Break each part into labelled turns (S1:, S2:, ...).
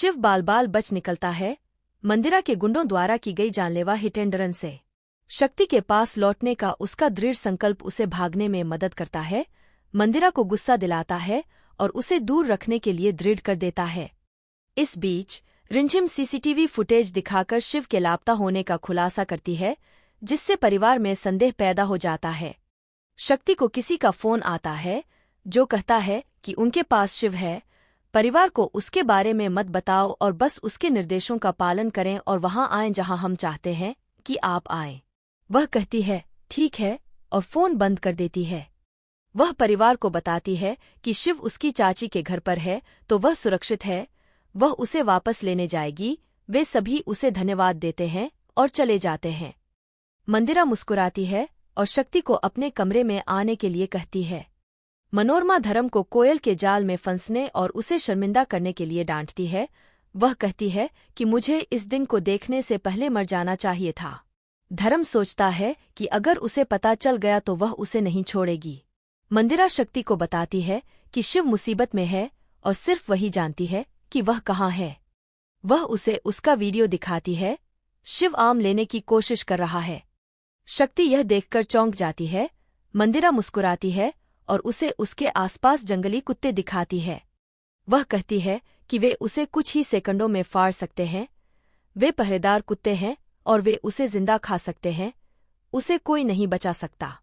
S1: शिव बाल बाल बच निकलता है मंदिरा के गुंडों द्वारा की गई जानलेवा हिट एंड रन से। शक्ति के पास लौटने का उसका दृढ़ संकल्प उसे भागने में मदद करता है, मंदिरा को गुस्सा दिलाता है और उसे दूर रखने के लिए दृढ़ कर देता है। इस बीच रिमझिम सीसीटीवी फुटेज दिखाकर शिव के लापता होने का खुलासा करती है, जिससे परिवार में संदेह पैदा हो जाता है। शक्ति को किसी का फोन आता है जो कहता है कि उनके पास शिव है, परिवार को उसके बारे में मत बताओ और बस उसके निर्देशों का पालन करें और वहां आएं जहां हम चाहते हैं कि आप आएं। वह कहती है ठीक है और फोन बंद कर देती है। वह परिवार को बताती है कि शिव उसकी चाची के घर पर है तो वह सुरक्षित है, वह उसे वापस लेने जाएगी। वे सभी उसे धन्यवाद देते हैं और चले जाते हैं। मंदिरा मुस्कुराती है और शक्ति को अपने कमरे में आने के लिए कहती है। मनोरमा धर्म को कोयल के जाल में फंसने और उसे शर्मिंदा करने के लिए डांटती है। वह कहती है कि मुझे इस दिन को देखने से पहले मर जाना चाहिए था। धर्म सोचता है कि अगर उसे पता चल गया तो वह उसे नहीं छोड़ेगी। मंदिरा शक्ति को बताती है कि शिव मुसीबत में है और सिर्फ वही जानती है कि वह कहाँ है। वह उसे उसका वीडियो दिखाती है। शिव आम लेने की कोशिश कर रहा है। शक्ति यह देखकर चौंक जाती है। मंदिरा मुस्कुराती है और उसे उसके आसपास जंगली कुत्ते दिखाती है। वह कहती है कि वे उसे कुछ ही सेकंडों में फाड़ सकते हैं। वे पहरेदार कुत्ते हैं और वे उसे जिंदा खा सकते हैं। उसे कोई नहीं बचा सकता।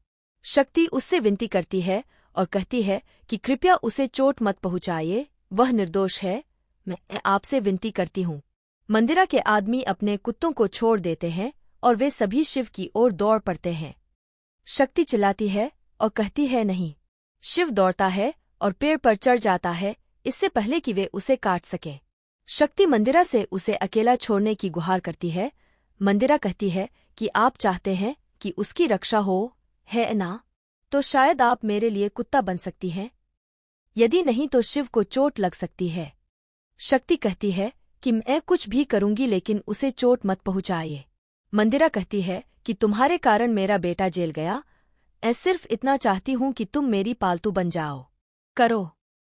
S1: शक्ति उससे विनती करती है और कहती है कि कृपया उसे चोट मत पहुंचाइए, वह निर्दोष है, मैं आपसे विनती करती हूँ। मंदिरा के आदमी अपने कुत्तों को छोड़ देते हैं और वे सभी शिव की ओर दौड़ पड़ते हैं। शक्ति चिल्लाती है और कहती है नहीं। शिव दौड़ता है और पेड़ पर चढ़ जाता है इससे पहले कि वे उसे काट सकें। शक्ति मंदिरा से उसे अकेला छोड़ने की गुहार करती है। मंदिरा कहती है कि आप चाहते हैं कि उसकी रक्षा हो, है ना? तो शायद आप मेरे लिए कुत्ता बन सकती हैं। यदि नहीं तो शिव को चोट लग सकती है। शक्ति कहती है कि मैं कुछ भी करूंगी लेकिन उसे चोट मत पहुंचाइए। मंदिरा कहती है कि तुम्हारे कारण मेरा बेटा जेल गया, मैं सिर्फ इतना चाहती हूं कि तुम मेरी पालतू बन जाओ। करो।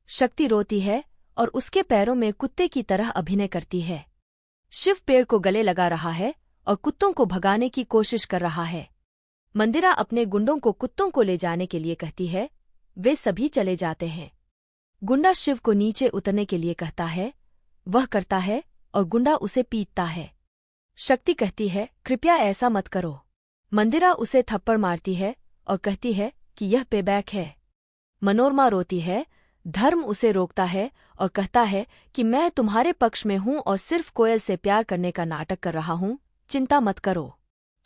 S1: शक्ति रोती है और उसके पैरों में कुत्ते की तरह अभिनय करती है। शिव पेड़ को गले लगा रहा है और कुत्तों को भगाने की कोशिश कर रहा है। मंदिरा अपने गुंडों को कुत्तों को ले जाने के लिए कहती है। वे सभी चले जाते हैं। गुंडा शिव को नीचे उतरने के लिए कहता है। वह करता है और गुंडा उसे पीटता है। शक्ति कहती है कृपया ऐसा मत करो। मंदिरा उसे थप्पड़ मारती है और कहती है कि यह पेबैक है। मनोरमा रोती है। धर्म उसे रोकता है और कहता है कि मैं तुम्हारे पक्ष में हूं और सिर्फ कोयल से प्यार करने का नाटक कर रहा हूं, चिंता मत करो।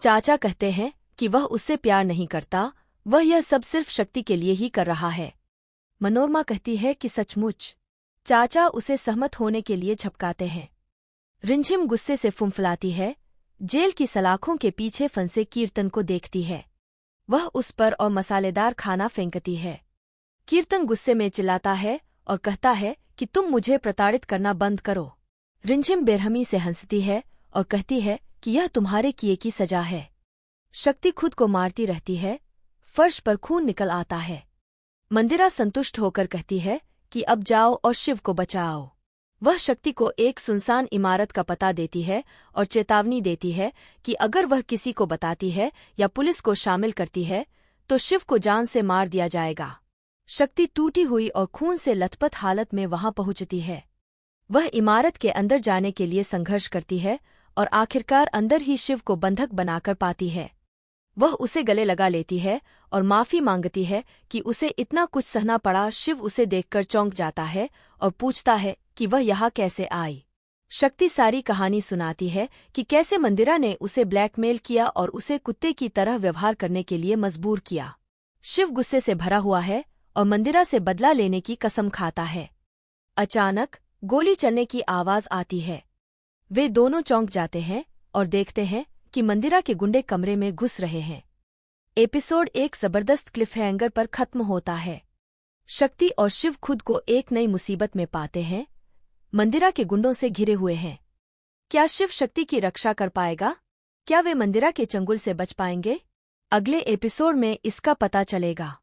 S1: चाचा कहते हैं कि वह उससे प्यार नहीं करता, वह यह सब सिर्फ शक्ति के लिए ही कर रहा है। मनोरमा कहती है कि सचमुच। चाचा उसे सहमत होने के लिए झपकाते हैं। रिमझिम गुस्से से फुंफलाती है। जेल की सलाखों के पीछे फंसे कीर्तन को देखती है। वह उस पर और मसालेदार खाना फेंकती है। कीर्तन गुस्से में चिल्लाता है और कहता है कि तुम मुझे प्रताड़ित करना बंद करो। रिमझिम बेरहमी से हंसती है और कहती है कि यह तुम्हारे किए की सजा है। शक्ति खुद को मारती रहती है। फर्श पर खून निकल आता है। मंदिरा संतुष्ट होकर कहती है कि अब जाओ और शिव को बचाओ। वह शक्ति को एक सुनसान इमारत का पता देती है और चेतावनी देती है कि अगर वह किसी को बताती है या पुलिस को शामिल करती है तो शिव को जान से मार दिया जाएगा। शक्ति टूटी हुई और खून से लथपथ हालत में वहां पहुंचती है। वह इमारत के अंदर जाने के लिए संघर्ष करती है और आखिरकार अंदर ही शिव को बंधक बनाकर पाती है। वह उसे गले लगा लेती है और माफी मांगती है कि उसे इतना कुछ सहना पड़ा। शिव उसे देखकर चौंक जाता है और पूछता है कि वह यहाँ कैसे आई। शक्ति सारी कहानी सुनाती है कि कैसे मंदिरा ने उसे ब्लैकमेल किया और उसे कुत्ते की तरह व्यवहार करने के लिए मजबूर किया। शिव गुस्से से भरा हुआ है और मंदिरा से बदला लेने की कसम खाता है। अचानक गोली चलने की आवाज आती है। वे दोनों चौंक जाते हैं और देखते हैं कि मंदिरा के गुंडे कमरे में घुस रहे हैं। एपिसोड एक जबरदस्त क्लिफहैंगर पर खत्म होता है। शक्ति और शिव खुद को एक नई मुसीबत में पाते हैं। मंदिरा के गुंडों से घिरे हुए हैं। क्या शिव शक्ति की रक्षा कर पाएगा? क्या वे मंदिरा के चंगुल से बच पाएंगे? अगले एपिसोड में इसका पता चलेगा।